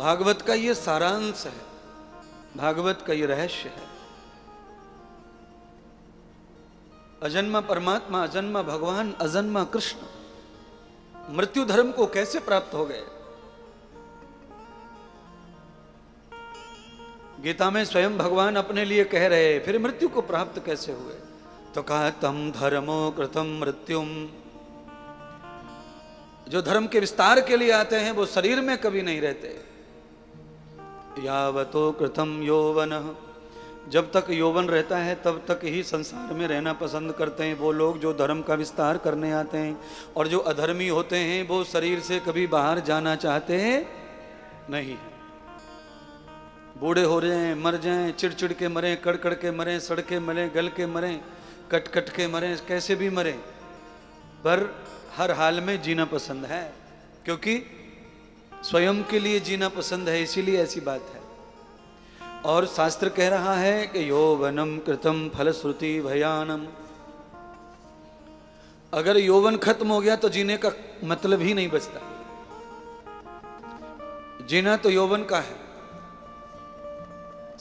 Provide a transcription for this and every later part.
भागवत का ये सारांश है, भागवत का ये रहस्य है। अजन्मा परमात्मा, अजन्मा भगवान, अजन्मा कृष्ण मृत्यु धर्म को कैसे प्राप्त हो गए। गीता में स्वयं भगवान अपने लिए कह रहे, फिर मृत्यु को प्राप्त कैसे हुए। तो कहा तम धर्मो कृतम मृत्युम, जो धर्म के विस्तार के लिए आते हैं वो शरीर में कभी नहीं रहते। यावतो कृतम यौवन, जब तक यौवन रहता है तब तक ही संसार में रहना पसंद करते हैं वो लोग जो धर्म का विस्तार करने आते हैं। और जो अधर्मी होते हैं वो शरीर से कभी बाहर जाना चाहते हैं नहीं। बूढ़े हो जाएं, मर जाएं, चिड़चिड़ के मरें, कड़कड़ के मरें, सड़ के मरें, गल के मरें, कट कट के मरें, कैसे भी मरें, पर हर हाल में जीना पसंद है, क्योंकि स्वयं के लिए जीना पसंद है, इसीलिए ऐसी बात है। और शास्त्र कह रहा है कि यौवनम कृतम फलश्रुति भयानम, अगर यौवन खत्म हो गया तो जीने का मतलब ही नहीं बचता। जीना तो यौवन का है,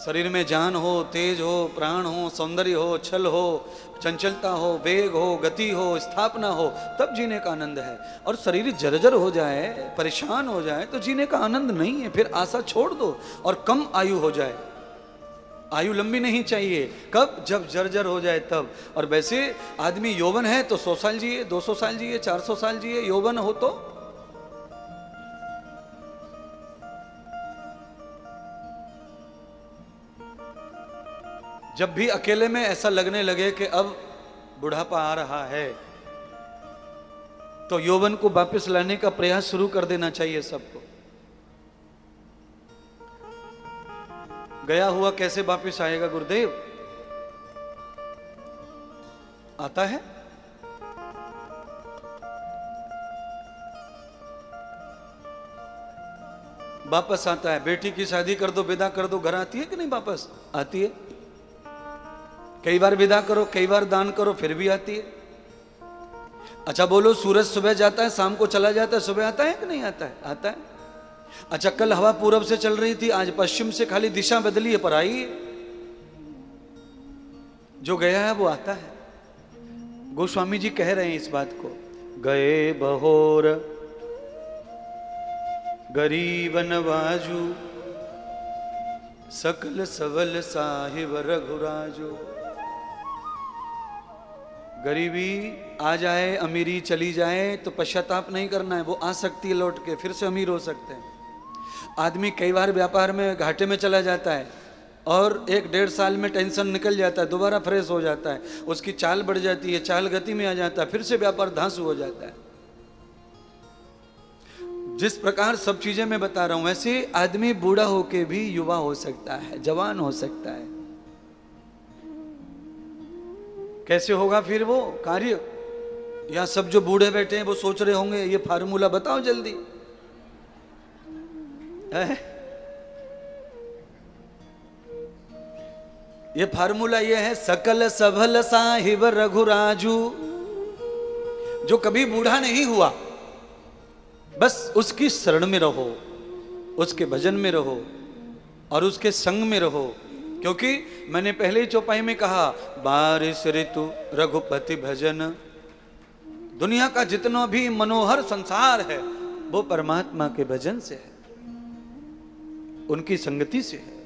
शरीर में जान हो, तेज हो, प्राण हो, सौंदर्य हो, छल हो, चंचलता हो, वेग हो, गति हो, स्थापना हो, तब जीने का आनंद है। और शरीर जर्जर हो जाए, परेशान हो जाए तो जीने का आनंद नहीं है। फिर आशा छोड़ दो और कम आयु हो जाए। आयु लंबी नहीं चाहिए, कब? जब जर्जर हो जाए तब। और वैसे आदमी यौवन है तो 100 साल जिए, 200 साल जिए, 400 साल जिए, यौवन हो तो। जब भी अकेले में ऐसा लगने लगे कि अब बुढ़ापा आ रहा है तो यौवन को वापस लाने का प्रयास शुरू कर देना चाहिए सबको। गया हुआ कैसे वापस आएगा गुरुदेव? आता है? वापस आता है। बेटी की शादी कर दो, विदा कर दो, घर आती है कि नहीं वापस? आती है। कई बार विदा करो, कई बार दान करो, फिर भी आती है। अच्छा बोलो, सूरज सुबह जाता है, शाम को चला जाता है, सुबह आता है कि नहीं आता है? आता है। अच्छा कल हवा पूरब से चल रही थी, आज पश्चिम से, खाली दिशा बदली है पर आई है। जो गया है वो आता है। गोस्वामी जी कह रहे हैं इस बात को, गए बहोर गरीब नवाजू, सकल सवल साहिब रघुराजो। गरीबी आ जाए, अमीरी चली जाए तो पश्चाताप नहीं करना है, वो आ सकती है लौट के, फिर से अमीर हो सकते हैं। आदमी कई बार व्यापार में घाटे में चला जाता है और 1-1.5 साल में टेंशन निकल जाता है, दोबारा फ्रेश हो जाता है, उसकी चाल बढ़ जाती है, चाल गति में आ जाता है, फिर से व्यापार धांसू हो जाता है। जिस प्रकार सब चीजें मैं बता रहा हूं, वैसे आदमी बूढ़ा होके भी युवा हो सकता है, जवान हो सकता है। कैसे होगा फिर वो कार्य? या सब जो बूढ़े बैठे हैं वो सोच रहे होंगे ये फार्मूला बताओ जल्दी है? ये फार्मूला ये है, सकल सभल साहिब रघुराजू। जो कभी बूढ़ा नहीं हुआ, बस उसकी शरण में रहो, उसके भजन में रहो और उसके संग में रहो। क्योंकि मैंने पहले ही चौपाई में कहा, बारिश ऋतु रघुपति भजन। दुनिया का जितना भी मनोहर संसार है वो परमात्मा के भजन से है, उनकी संगति से है।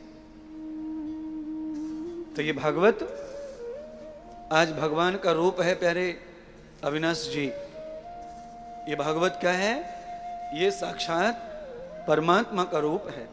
तो ये भागवत आज भगवान का रूप है। प्यारे अविनाश जी, ये भागवत क्या है? ये साक्षात परमात्मा का रूप है।